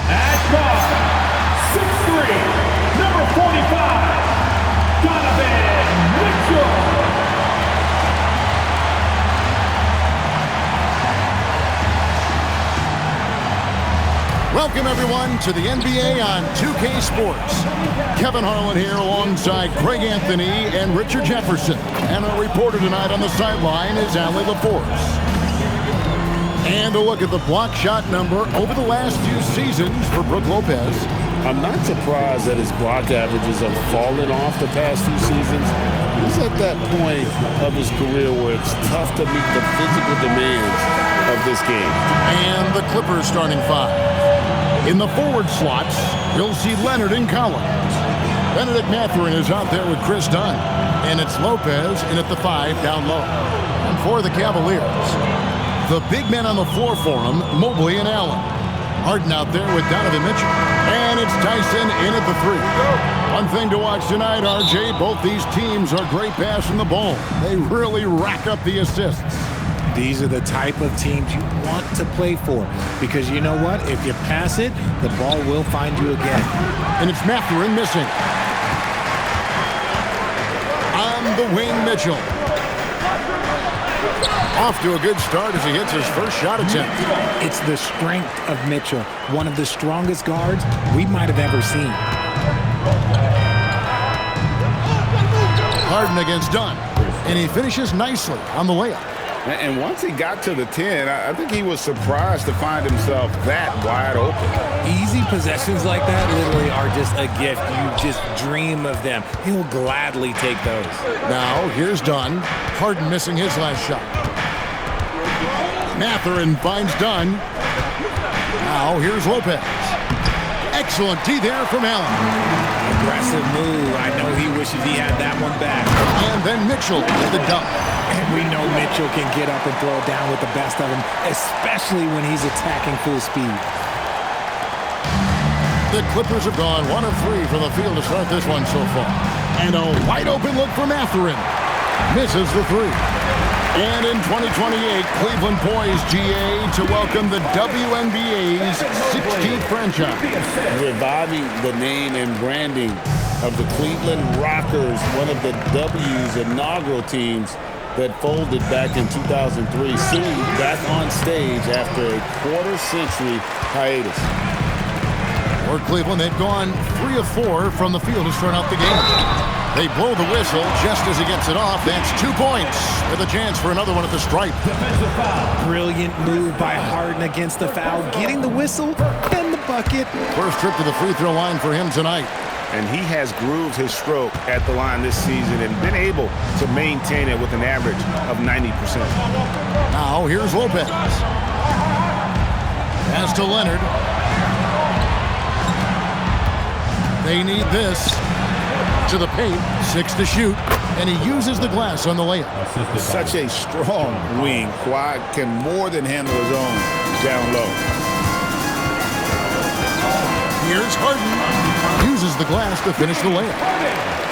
At guard, 6'3", number 45, Donovan Mitchell. Welcome, everyone, to the NBA on 2K Sports. Kevin Harlan here alongside Craig Anthony and Richard Jefferson. And our reporter tonight on the sideline is Allie LaForce. And a look at the block shot number over the last few seasons for Brook Lopez. I'm not surprised that his block averages have fallen off the past few seasons. He's at that point of his career where it's tough to meet the physical demands of this game. And the Clippers starting five. In the forward slots, you'll see Leonard and Collins. Benedict Mathurin is out there with Chris Dunn. And it's Lopez in at the 5 down low. And for the Cavaliers, the big men on the floor for him, Mobley and Allen. Harden out there with Donovan Mitchell. And it's Tyson in at the 3. One thing to watch tonight, RJ, both these teams are great passing the ball. They really rack up the assists. These are the type of teams you want to play for because you know what? If you pass it, the ball will find you again. And it's Mathurin missing. On the wing, Mitchell. Off to a good start as he hits his first shot attempt. It's the strength of Mitchell, one of the strongest guards we might have ever seen. Harden against Dunn, and he finishes nicely on the layup. And once he got to the 10, I think he was surprised to find himself that wide open. Easy possessions like that literally are just a gift. You just dream of them. He'll gladly take those. Now, here's Dunn. Harden missing his last shot. Mathurin finds Dunn. Now, here's Lopez. Excellent D there from Allen. Aggressive move. I know he wishes he had that one back. And then Mitchell with the dunk. And we know Mitchell can get up and throw it down with the best of them, especially when he's attacking full speed. The Clippers have gone 1 of 3 from the field to start this one so far. And a wide open look for Mathurin. Misses the 3. And in 2028, Cleveland poised, GA, to welcome the WNBA's 16th franchise. Reviving the name and branding of the Cleveland Rockers, one of the W's inaugural teams that folded back in 2003, soon back on stage after a quarter-century hiatus. For Cleveland, they've gone 3 of 4 from the field to start out the game. They blow the whistle just as he gets it off. That's 2 points with a chance for another one at the stripe. Brilliant move by Harden against the foul, getting the whistle and the bucket. First trip to the free throw line for him tonight. And he has grooved his stroke at the line this season and been able to maintain it with an average of 90%. Now here's Lopez. Pass to Leonard. They need this. To the paint, 6 to shoot, and he uses the glass on the layup. Such a strong wing. Kawhi can more than handle his own down low. Here's Harden. Uses the glass to finish the layup.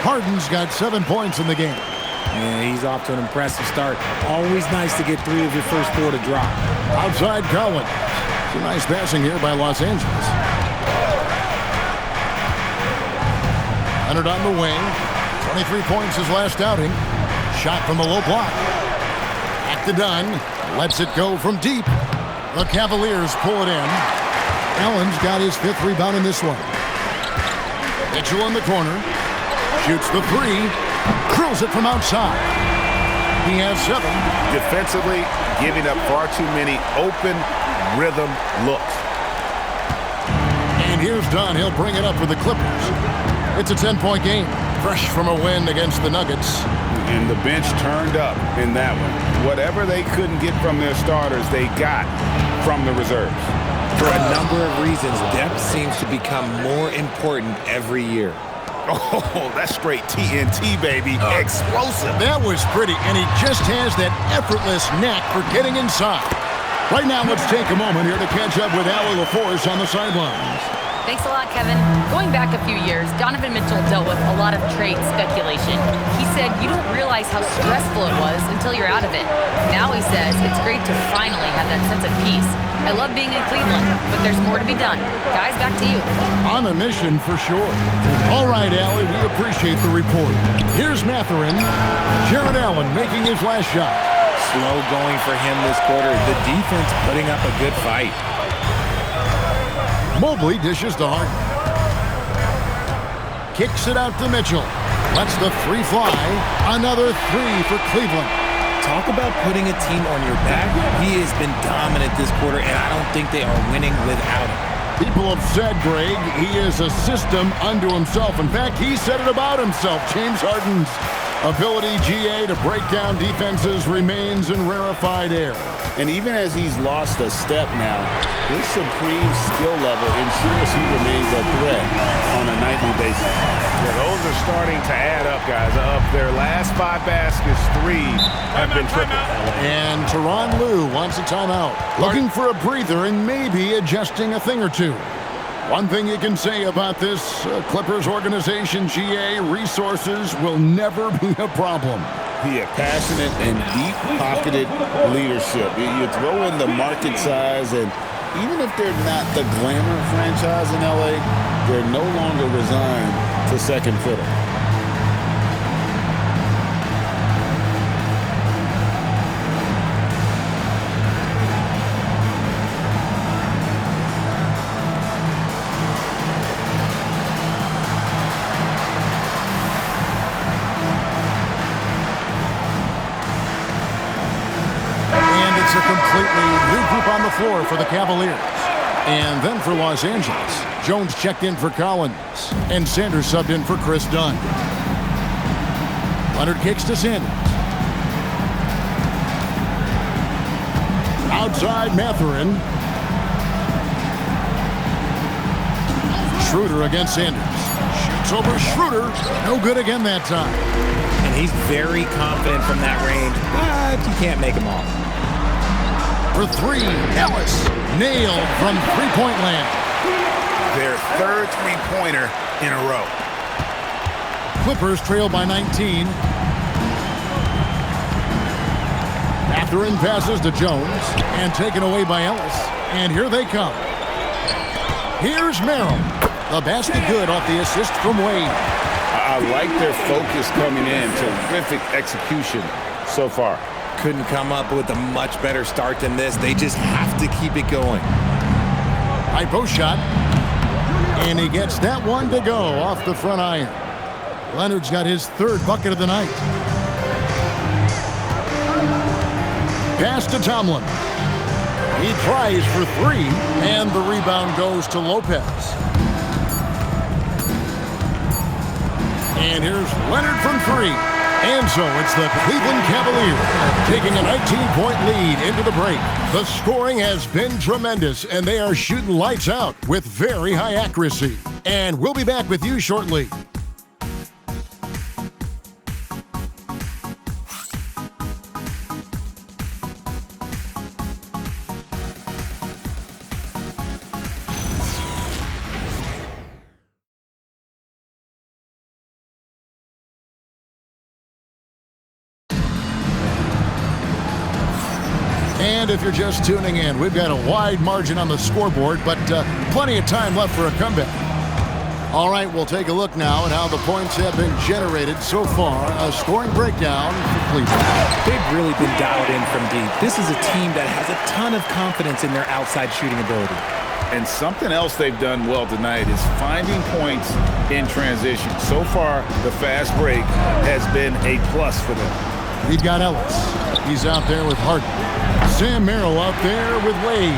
Harden's got 7 points in the game. Yeah, he's off to an impressive start. Always nice to get 3 of your first 4 to drop. Outside Collins. Some nice passing here by Los Angeles. Leonard on the wing. 23 points his last outing. Shot from the low block. Back to Dunn. Lets it go from deep. The Cavaliers pull it in. Allen's got his 5th rebound in this one. Mitchell in the corner. Shoots the 3. Curls it from outside. He has 7. Defensively, giving up far too many open rhythm looks. And here's Dunn. He'll bring it up for the Clippers. It's a 10-point game. Fresh from a win against the Nuggets. And the bench turned up in that one. Whatever they couldn't get from their starters, they got from the reserves. For a number of reasons, depth seems to become more important every year. Oh, that's straight TNT, baby. Explosive. That was pretty, and he just has that effortless knack for getting inside. Right now, let's take a moment here to catch up with Allie LaForce on the sidelines. Thanks a lot, Kevin. Going back a few years, Donovan Mitchell dealt with a lot of trade speculation. He said you don't realize how stressful it was until you're out of it. Now he says it's great to finally have that sense of peace. I love being in Cleveland, but there's more to be done. Guys, back to you. On a mission for sure. All right, Allie, we appreciate the report. Here's Matherin. Jared Allen making his last shot. Slow going for him this quarter. The defense putting up a good fight. Mobley dishes to Harden. Kicks it out to Mitchell. Lets the three fly. Another three for Cleveland. Talk about putting a team on your back. He has been dominant this quarter, and I don't think they are winning without him. People have said, Greg, he is a system unto himself. In fact, he said it about himself. James Harden's ability, GA, to break down defenses remains in rarefied air. And even as he's lost a step now, his supreme skill level ensures he remains a threat on a nightly basis. Yeah, those are starting to add up, guys. Of their last 5 baskets, 3 have been triple. And Tyronn Lue wants a timeout. Looking for a breather and maybe adjusting a thing or two. One thing you can say about this Clippers organization, GA, resources will never be a problem. Yeah, passionate and deep-pocketed leadership. You throw in the market size, and even if they're not the glamour franchise in LA, they're no longer resigned to second fiddle. It's a completely new group on the floor for the Cavaliers. And then for Los Angeles, Jones checked in for Collins, and Sanders subbed in for Chris Dunn. Leonard kicks to Sanders. Outside Matherin. Schroeder against Sanders. Shoots over Schroeder. No good again that time. And he's very confident from that range, but you can't make him all. For three, Ellis nailed from three-point land. Their third three-pointer in a row. Clippers trail by 19. Matherin passes to Jones and taken away by Ellis. And here they come. Here's Merrill. The basket good off the assist from Wade. I like their focus coming in. Terrific execution so far. Couldn't come up with a much better start than this. They just have to keep it going. High post shot. And he gets that one to go off the front iron. Leonard's got his third bucket of the night. Pass to Tomlin. He tries for three, and the rebound goes to Lopez. And here's Leonard from three. And so it's the Cleveland Cavaliers taking a 19-point lead into the break. The scoring has been tremendous, and they are shooting lights out with very high accuracy. And we'll be back with you shortly. And if you're just tuning in, we've got a wide margin on the scoreboard, but plenty of time left for a comeback. All right, we'll take a look now at how the points have been generated so far. A scoring breakdown for Cleveland. They've really been dialed in from deep. This is a team that has a ton of confidence in their outside shooting ability. And something else they've done well tonight is finding points in transition. So far, the fast break has been a plus for them. We've got Ellis. He's out there with Harden. Sam Merrill out there with Wade.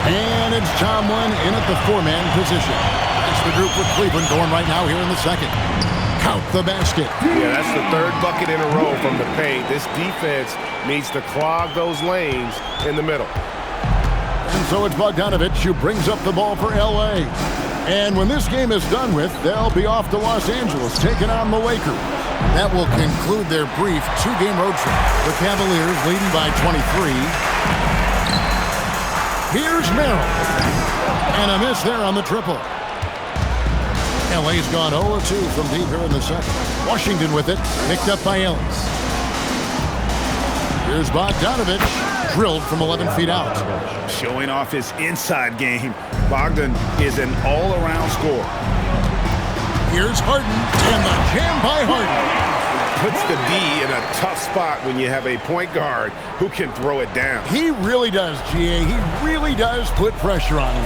And it's Tomlin in at the four-man position. That's the group with Cleveland going right now here in the second. Count the basket. Yeah, that's the third bucket in a row from the paint. This defense needs to clog those lanes in the middle. And so it's Bogdanovich who brings up the ball for L.A. And when this game is done with, they'll be off to Los Angeles, taking on the Lakers. That will conclude their brief two-game road trip. The Cavaliers leading by 23. Here's Merrill. And a miss there on the triple. LA's gone 0-2 from deep here in the second. Washington with it, picked up by Ellis. Here's Bogdanovich, drilled from 11 feet out. Showing off his inside game. Bogdan is an all-around scorer. Here's Harden, and the jam by Harden. Puts the D in a tough spot when you have a point guard who can throw it down. He really does, GA. He really does put pressure on him.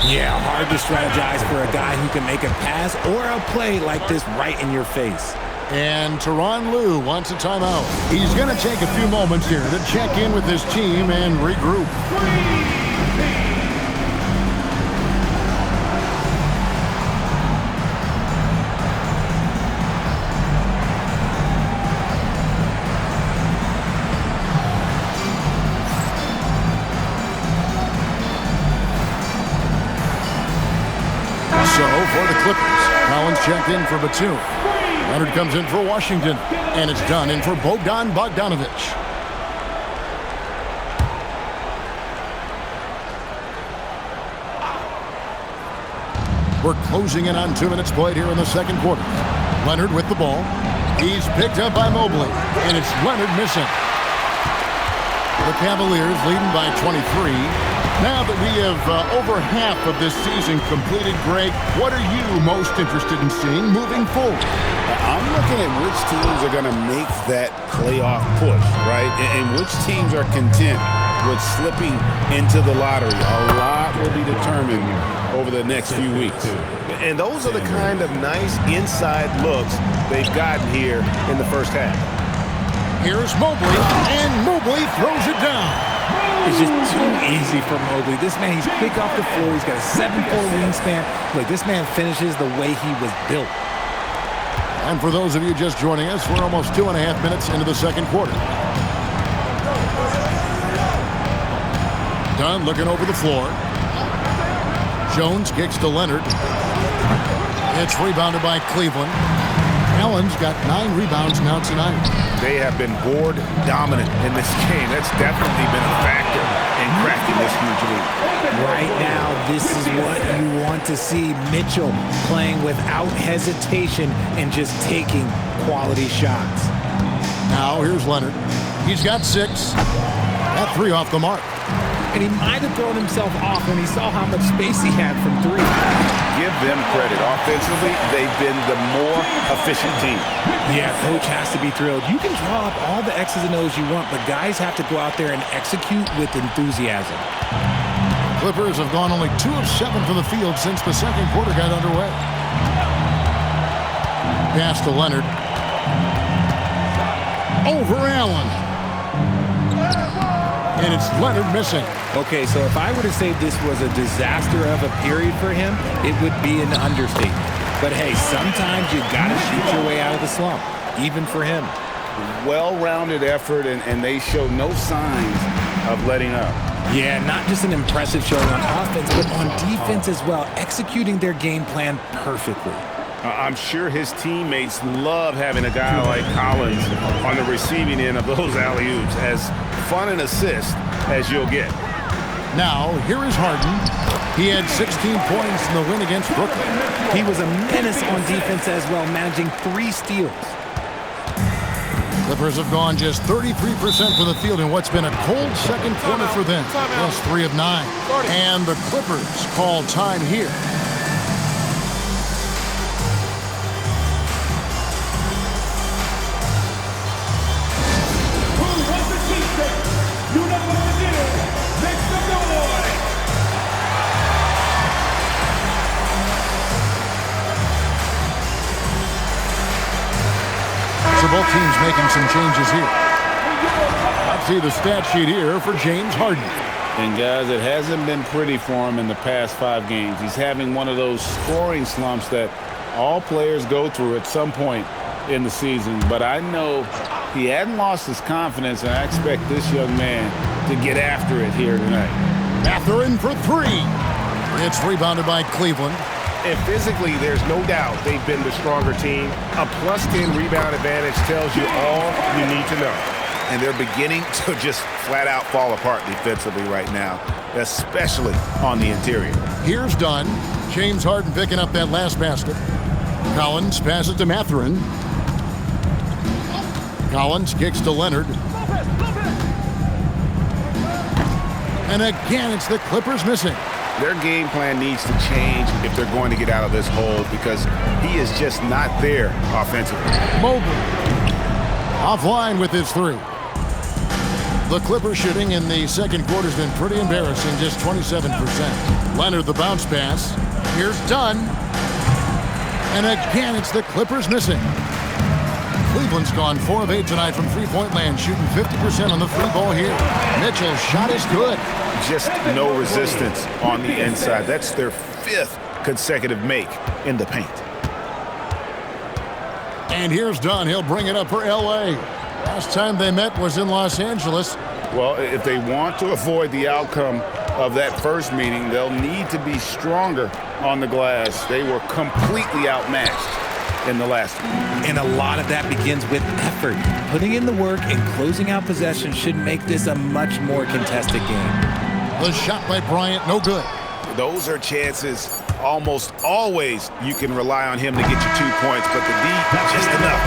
Yeah, hard to strategize for a guy who can make a pass or a play like this right in your face. And Tyronn Lue wants a timeout. He's going to take a few moments here to check in with his team and regroup. So for the Clippers, Collins checked in for Batum. Leonard comes in for Washington, and it's done in for Bogdan Bogdanovich. We're closing in on 2 minutes played here in the second quarter. Leonard with the ball. He's picked up by Mobley, and it's Leonard missing. The Cavaliers leading by 23. Now that we have over half of this season completed, Greg, what are you most interested in seeing moving forward? I'm looking at which teams are going to make that playoff push, right? And which teams are content with slipping into the lottery. A lot will be determined over the next few weeks. And those are the kind of nice inside looks they've gotten here in the first half. Here's Mobley, and Mobley throws it down. It's just too easy for Mobley. This man, he's quick off the floor. He's got a 7'4" wingspan. Look, this man finishes the way he was built. And for those of you just joining us, we're almost 2.5 minutes into the second quarter. Dunn looking over the floor. Jones kicks to Leonard. It's rebounded by Cleveland. Allen's got 9 rebounds now tonight. They have been board dominant in this game. That's definitely been a factor in cracking this huge lead. Right now, this is what you want to see. Mitchell playing without hesitation and just taking quality shots. Now here's Leonard. He's got 6. That 3 off the mark. And he might have thrown himself off when he saw how much space he had from 3. Give them credit. Offensively, they've been the more efficient team. Yeah, coach has to be thrilled. You can draw up all the X's and O's you want, but guys have to go out there and execute with enthusiasm. Clippers have gone only 2 of 7 from the field since the second quarter got underway. Pass to Leonard. Over Allen. And it's Leonard missing. Okay, so if I were to say this was a disaster of a period for him, it would be an understatement. But hey, sometimes you gotta shoot your way out of the slump, even for him. Well-rounded effort, and they show no signs of letting up. Yeah, not just an impressive showing on offense, but on defense as well, executing their game plan perfectly. I'm sure his teammates love having a guy like Collins on the receiving end of those alley-oops. As fun an assist as you'll get. Now, here is Harden. He had 16 points in the win against Brooklyn. He was a menace on defense as well, managing 3 steals. Clippers have gone just 33% from the field in what's been a cold second quarter for them. Plus 3 of 9. And the Clippers call time here. So both teams making some changes here. Let's see the stat sheet here for James Harden. And guys, it hasn't been pretty for him in the past 5 games. He's having one of those scoring slumps that all players go through at some point in the season. But I know he hadn't lost his confidence, and I expect this young man to get after it here tonight. Mathurin for 3. It's rebounded by Cleveland. And physically, there's no doubt they've been the stronger team. A plus 10 rebound advantage tells you all you need to know. And they're beginning to just flat out fall apart defensively right now, especially on the interior. Here's Dunn. James Harden picking up that last basket. Collins passes to Mathurin. Collins kicks to Leonard. And again, it's the Clippers missing. Their game plan needs to change if they're going to get out of this hole because he is just not there offensively. Mobley offline with his three. The Clippers shooting in the second quarter has been pretty embarrassing, just 27%. Leonard the bounce pass. Here's Dunn. And again, it's the Clippers missing. Cleveland's gone 4 of 8 tonight from three-point land, shooting 50% on the free ball here. Mitchell's shot is good. Just no resistance on the inside. That's their 5th consecutive make in the paint. And here's Dunn. He'll bring it up for L.A. Last time they met was in Los Angeles. Well, if they want to avoid the outcome of that first meeting, they'll need to be stronger on the glass. They were completely outmatched in the last one. And a lot of that begins with effort. Putting in the work and closing out possession should make this a much more contested game. The shot by Bryant, no good. Those are chances almost always you can rely on him to get you 2 points, but the D, just enough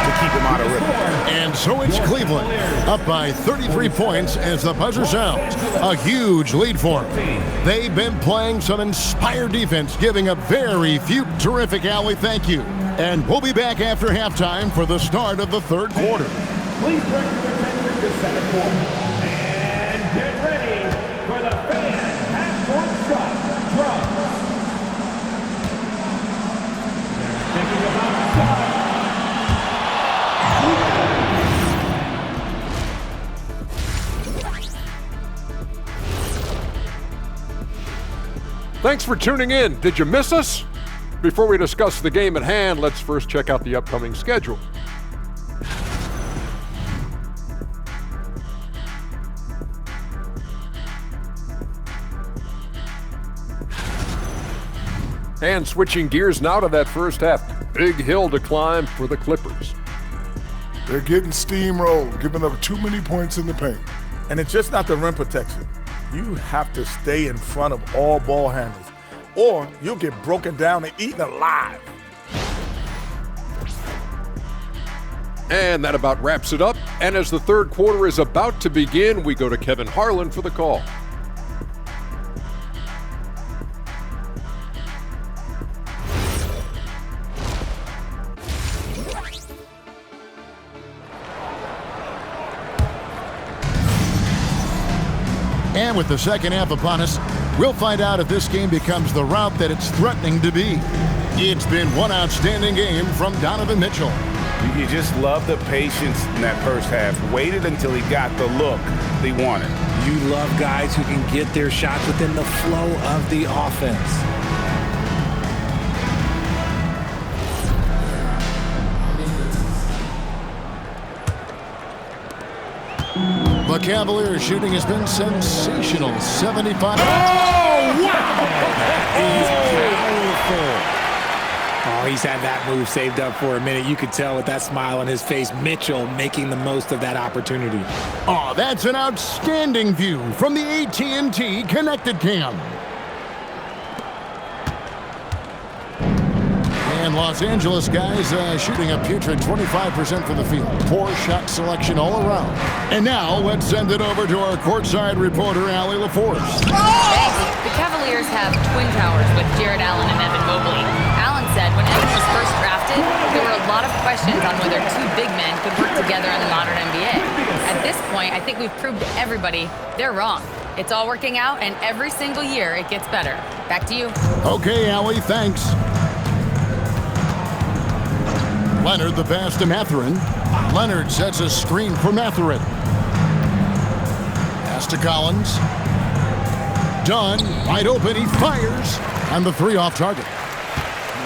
to keep him out of rhythm. And so it's Cleveland, up by 33 points as the buzzer sounds. A huge lead for them. They've been playing some inspired defense, giving up very few. Terrific, Allie, thank you. And we'll be back after halftime for the start of the third quarter. Please direct your attention to center court. And get ready for the fan half-court shot drums. Thinking about shot. Thanks for tuning in. Did you miss us? Before we discuss the game at hand, let's first check out the upcoming schedule. And switching gears now to that first half. Big hill to climb for the Clippers. They're getting steamrolled, giving up too many points in the paint. And it's just not the rim protection. You have to stay in front of all ball handlers, or you'll get broken down and eaten alive. And that about wraps it up. And as the third quarter is about to begin, we go to Kevin Harlan for the call. And with the second half upon us, we'll find out if this game becomes the rout that it's threatening to be. It's been one outstanding game from Donovan Mitchell. You just love the patience in that first half. Waited until he got the look they wanted. You love guys who can get their shots within the flow of the offense. The Cavaliers shooting has been sensational. 75. Oh, wow! Powerful. Oh, he's had that move saved up for a minute. You could tell with that smile on his face, Mitchell making the most of that opportunity. Oh, that's an outstanding view from the AT&T Connected Cam. And Los Angeles guys shooting a putrid 25% from the field. Poor shot selection all around. And now let's send it over to our courtside reporter, Allie LaForce. Thanks. The Cavaliers have twin towers with Jared Allen and Evan Mobley. Allen said when Evan was first drafted, there were a lot of questions on whether two big men could work together in the modern NBA. At this point, I think we've proved to everybody they're wrong. It's all working out, and every single year it gets better. Back to you. Okay, Allie, thanks. Leonard the pass to Mathurin. Leonard sets a screen for Mathurin. Pass to Collins. Dunn, wide open, he fires. And the three off target.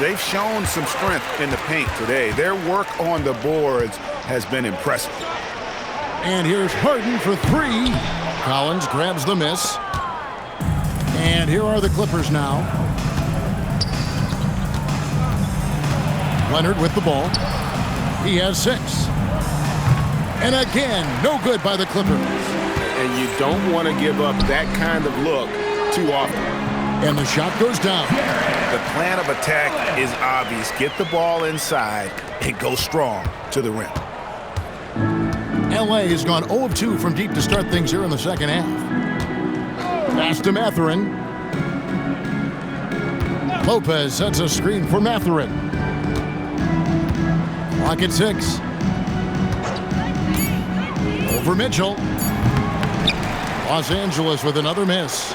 They've shown some strength in the paint today. Their work on the boards has been impressive. And here's Harden for three. Collins grabs the miss. And here are the Clippers now. Leonard with the ball. He has 6. And again, no good by the Clippers. And you don't want to give up that kind of look too often. And the shot goes down. The plan of attack is obvious. Get the ball inside and go strong to the rim. LA has gone 0 of 2 from deep to start things here in the second half. Pass to Mathurin. Lopez sets a screen for Mathurin. Clock at 6. Over Mitchell. Los Angeles with another miss.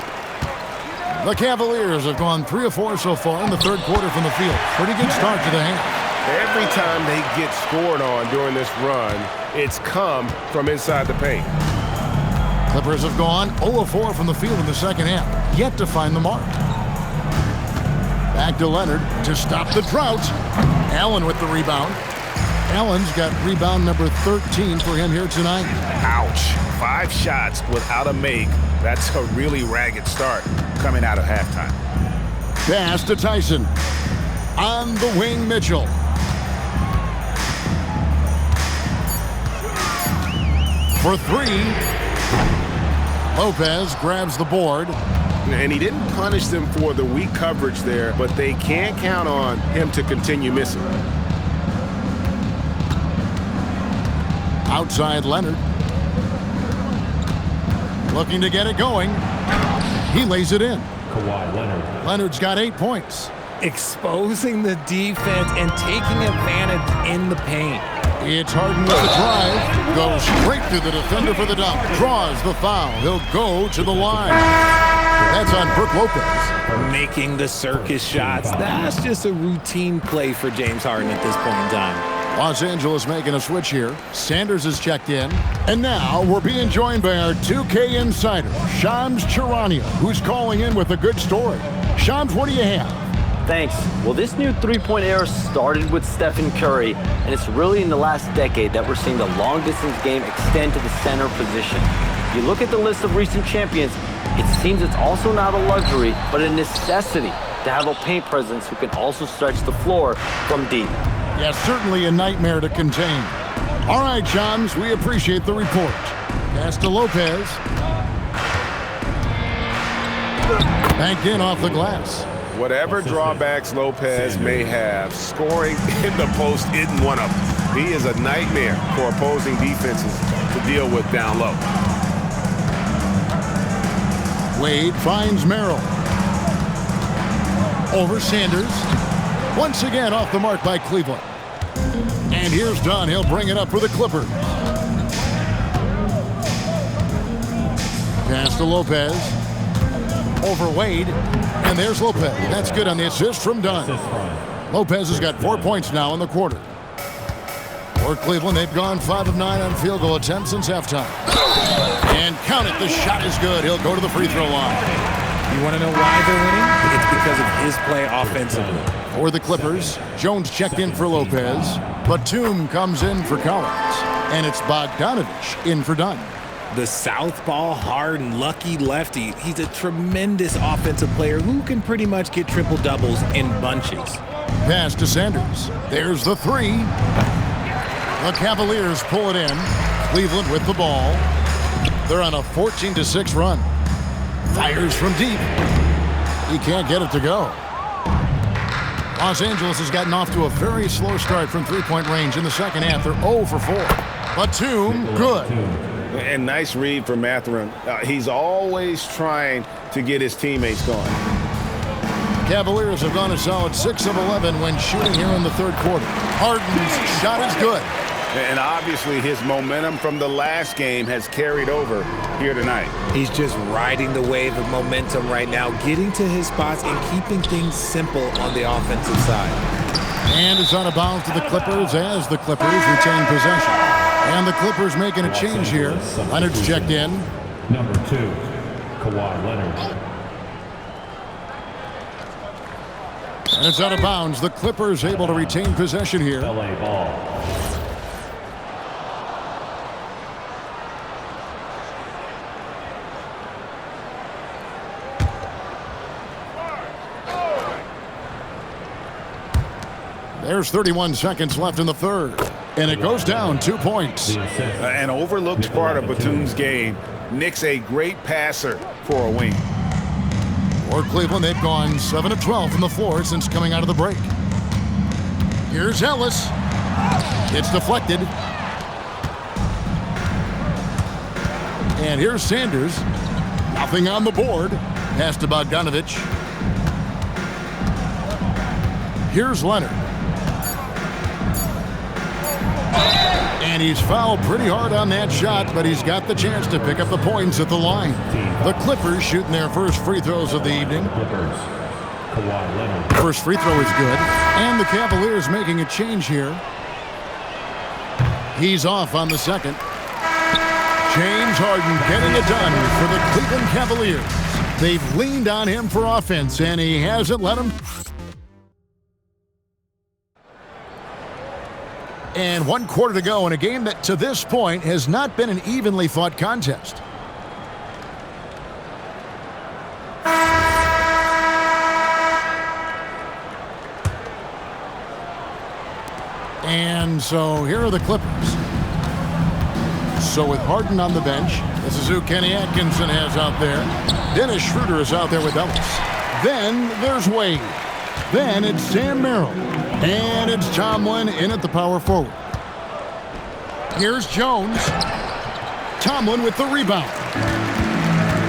The Cavaliers have gone 3 of 4 so far in the third quarter from the field. Pretty good start to the half. Every time they get scored on during this run, it's come from inside the paint. Clippers have gone 0 of 4 from the field in the second half. Yet to find the mark. Back to Leonard to stop the drought. Allen with the rebound. Allen's got rebound number 13 for him here tonight. Ouch. 5 shots without a make. That's a really ragged start coming out of halftime. Pass to Tyson. On the wing, Mitchell. For 3. Lopez grabs the board. And he didn't punish them for the weak coverage there, but they can't count on him to continue missing. Outside Leonard. Looking to get it going. He lays it in. Kawhi Leonard. Leonard's got 8 points. Exposing the defense and taking advantage in the paint. It's Harden with the drive. Goes straight through the defender for the dunk. Draws the foul. He'll go to the line. That's on Brook Lopez. Making the circus shots. That's just a routine play for James Harden at this point in time. Los Angeles making a switch here. Sanders is checked in. And now we're being joined by our 2K insider, Shams Charania, who's calling in with a good story. Shams, what do you have? Thanks. Well, this new three-point era started with Stephen Curry, and it's really in the last decade that we're seeing the long-distance game extend to the center position. If you look at the list of recent champions, it seems it's also not a luxury, but a necessity to have a paint presence who can also stretch the floor from deep. Yeah, certainly a nightmare to contain. All right, Shams, we appreciate the report. Pass to Lopez. Banked in off the glass. Whatever drawbacks Lopez may have, scoring in the post isn't one of them. He is a nightmare for opposing defenses to deal with down low. Wade finds Merrill. Over Sanders. Once again off the mark by Cleveland. And here's Dunn. He'll bring it up for the Clippers. Pass to Lopez. Over Wade. And there's Lopez. That's good on the assist from Dunn. Lopez has got 4 points now in the quarter. For Cleveland, they've gone 5 of 9 on field goal attempts since halftime. And count it, the shot is good. He'll go to the free throw line. You want to know why they're winning? It's because of his play offensively. For the Clippers, Jones checked in for Lopez. Batum comes in for Collins. And it's Bogdanovich in for Dunn. The southpaw, hard and lucky lefty. He's a tremendous offensive player who can pretty much get triple-doubles in bunches. Pass to Sanders. There's the 3. The Cavaliers pull it in. Cleveland with the ball. They're on a 14-6 run. Fires from deep. He can't get it to go. Los Angeles has gotten off to a very slow start from three-point range in the second half. They're 0 for 4. Batum, good. And nice read for Mathurin. He's always trying to get his teammates going. Cavaliers have gone a solid 6 of 11 when shooting here in the third quarter. Harden's shot is good. And obviously his momentum from the last game has carried over here tonight. He's just riding the wave of momentum right now, getting to his spots and keeping things simple on the offensive side. And it's out of bounds to the Clippers as the Clippers retain possession. And the Clippers making a change here. Leonard's checked in. Number 2, Kawhi Leonard. And it's out of bounds. The Clippers able to retain possession here. LA ball. There's 31 seconds left in the third. And it goes down 2 points. An overlooked part of Batum's game. Nick's a great passer for a wing. For Cleveland, they've gone 7 of 12 from the floor since coming out of the break. Here's Ellis. It's deflected. And here's Sanders. Nothing on the board. Pass to Bogdanovich. Here's Leonard. And he's fouled pretty hard on that shot, but he's got the chance to pick up the points at the line. The Clippers shooting their first free throws of the evening. First free throw is good. And the Cavaliers making a change here. He's off on the second. James Harden getting it done for the Cleveland Cavaliers. They've leaned on him for offense, and he hasn't let him. And 1 quarter to go in a game that, to this point, has not been an evenly fought contest. And so here are the Clippers. So with Harden on the bench, this is who Kenny Atkinson has out there. Dennis Schroeder is out there with Ellis. Then there's Wade. Then it's Sam Merrill. And it's Tomlin in at the power forward. Here's Jones. Tomlin with the rebound.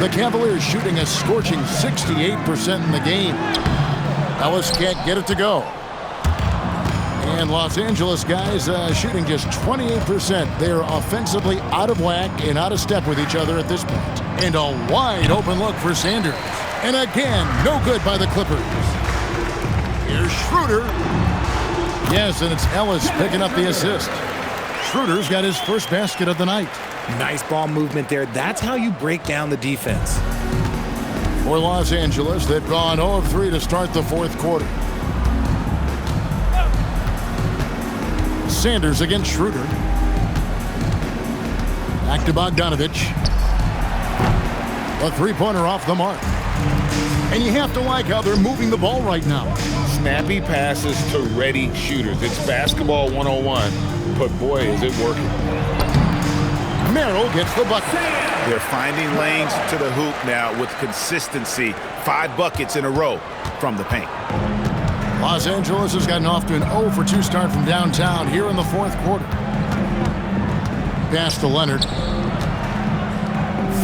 The Cavaliers shooting a scorching 68% in the game. Ellis can't get it to go. And Los Angeles guys shooting just 28%. They're offensively out of whack and out of step with each other at this point. And a wide open look for Sanders. And again, no good by the Clippers. Here's Schroeder. Yes, and it's Ellis picking up the assist. Schroeder's got his first basket of the night. Nice ball movement there. That's how you break down the defense. For Los Angeles, they've gone 0 of 3 to start the fourth quarter. Sanders against Schroeder. Back to Bogdanovich. A three-pointer off the mark. And you have to like how they're moving the ball right now. Snappy passes to ready shooters. It's basketball 101, but boy, is it working. Merrill gets the bucket. They're finding lanes to the hoop now with consistency. 5 buckets in a row from the paint. Los Angeles has gotten off to an 0 for 2 start from downtown here in the fourth quarter. Pass to Leonard.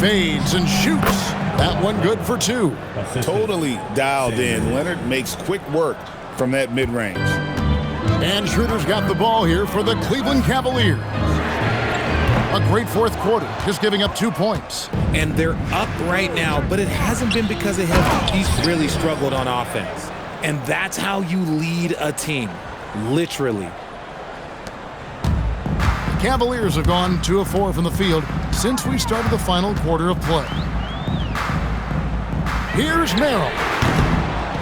Fades and shoots. That one good for 2. Totally dialed in. Leonard makes quick work from that mid-range. And Schroeder's got the ball here for the Cleveland Cavaliers. A great fourth quarter, just giving up 2 points. And they're up right now, but it hasn't been because of him. He's really struggled on offense. And that's how you lead a team, literally. The Cavaliers have gone 2 of 4 from the field since we started the final quarter of play. Here's Merrill.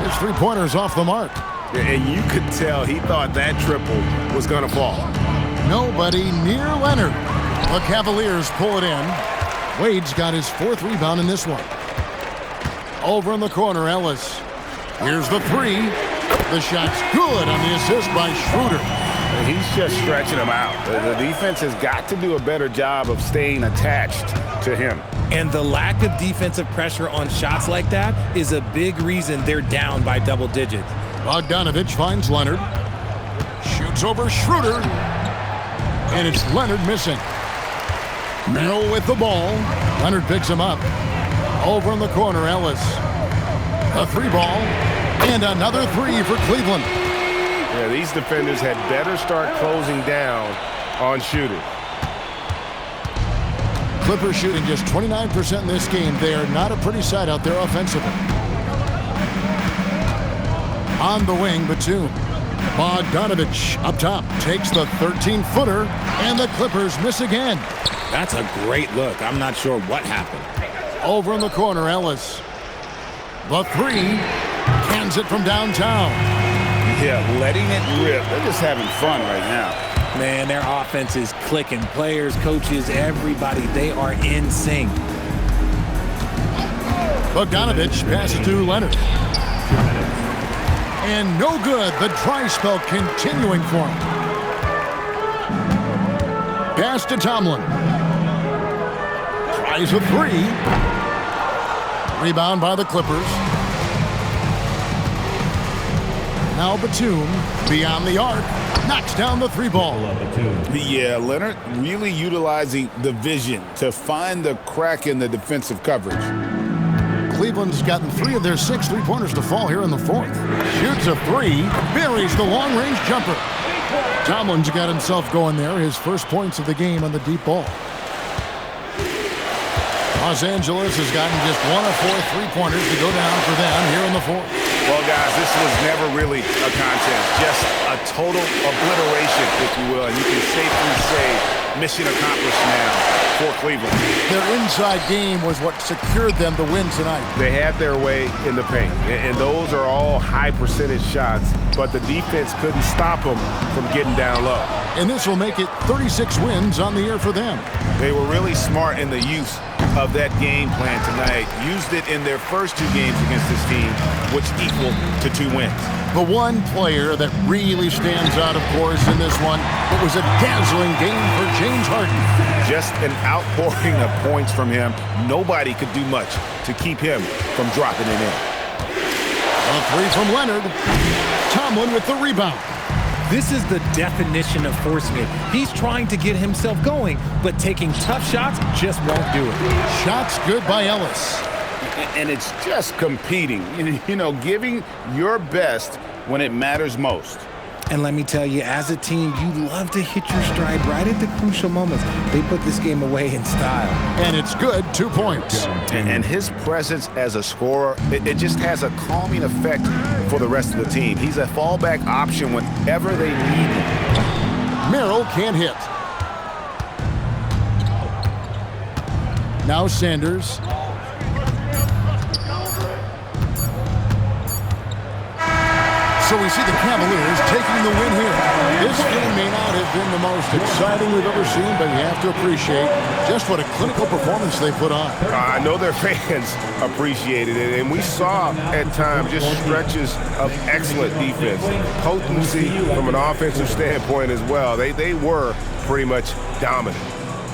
His three-pointer's off the mark. And you could tell he thought that triple was going to fall. Nobody near Leonard. The Cavaliers pull it in. Wade's got his 4th rebound in this one. Over in the corner, Ellis. Here's the 3. The shot's good on the assist by Schroeder. He's just stretching him out. The defense has got to do a better job of staying attached to him. And the lack of defensive pressure on shots like that is a big reason they're down by double digits. Bogdanovich finds Leonard. Shoots over Schroeder. And it's Leonard missing. Merrill with the ball. Leonard picks him up. Over in the corner, Ellis. A 3 ball. And another 3 for Cleveland. Yeah, these defenders had better start closing down on shooters. Clippers shooting just 29% in this game. They are not a pretty sight out there offensively. On the wing, Batum. Bogdanovich up top takes the 13-footer, and the Clippers miss again. That's a great look. I'm not sure what happened. Over in the corner, Ellis. The 3 cans it from downtown. Yeah, letting it rip. They're just having fun right now. Man, their offense is clicking. Players, coaches, everybody, they are in sync. Bogdanovich passes to Leonard. And no good. The dry spell continuing for him. Pass to Tomlin. Tries a 3. Rebound by the Clippers. Now Batum, beyond the arc, knocks down the three ball. Yeah, Leonard really utilizing the vision to find the crack in the defensive coverage. Cleveland's gotten 3 of their 6 three-pointers to fall here in the fourth. Shoots a 3, buries the long-range jumper. Tomlin's got himself going there, his first points of the game on the deep ball. Los Angeles has gotten just 1 of 4 three-pointers to go down for them here in the fourth. Well, guys, this was never really a contest. Just a total obliteration, if you will. And you can safely say mission accomplished now for Cleveland. Their inside game was what secured them the win tonight. They had their way in the paint, and those are all high-percentage shots, but the defense couldn't stop them from getting down low. And this will make it 36 wins on the year for them. They were really smart in the use of that game plan tonight. Used it in their first 2 games against this team, which equal to 2 wins. The one player that really stands out, of course, in this one, it was a dazzling game for James Harden. Just an outpouring of points from him. Nobody could do much to keep him from dropping it in. A 3 from Leonard. Tomlin with the rebound. This is the definition of forcing it. He's trying to get himself going, but taking tough shots just won't do it. Shots good by Ellis. And it's just competing, you know, giving your best when it matters most. And let me tell you, as a team, you love to hit your stride right at the crucial moments. They put this game away in style. And it's good, 2 points. And his presence as a scorer, it just has a calming effect for the rest of the team. He's a fallback option whenever they need him. Merrill can't hit. Now Sanders. So we see the Cavaliers taking the win here. This game may not have been the most exciting we've ever seen, but you have to appreciate just what a clinical performance they put on. I know their fans appreciated it, and we saw at times just stretches of excellent defense, potency from an offensive standpoint as well. They were pretty much dominant.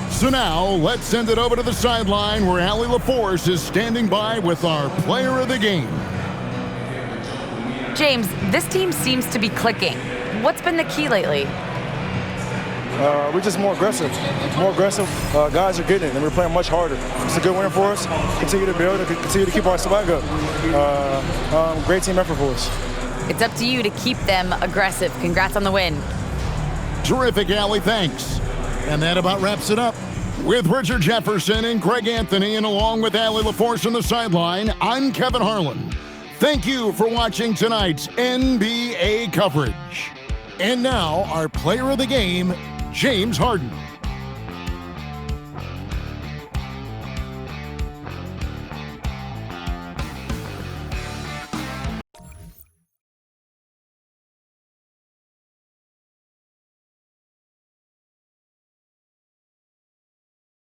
So now let's send it over to the sideline where Allie LaForce is standing by with our player of the game. James, this team seems to be clicking. What's been the key lately? We're just more aggressive. Guys are getting it, and we're playing much harder. It's a good win for us. Continue to build and continue to keep our swag up. Great team effort for us. It's up to you to keep them aggressive. Congrats on the win. Terrific, Allie. Thanks. And that about wraps it up. With Richard Jefferson and Greg Anthony, and along with Allie LaForce on the sideline, I'm Kevin Harlan. Thank you for watching tonight's NBA coverage. And now, our player of the game, James Harden.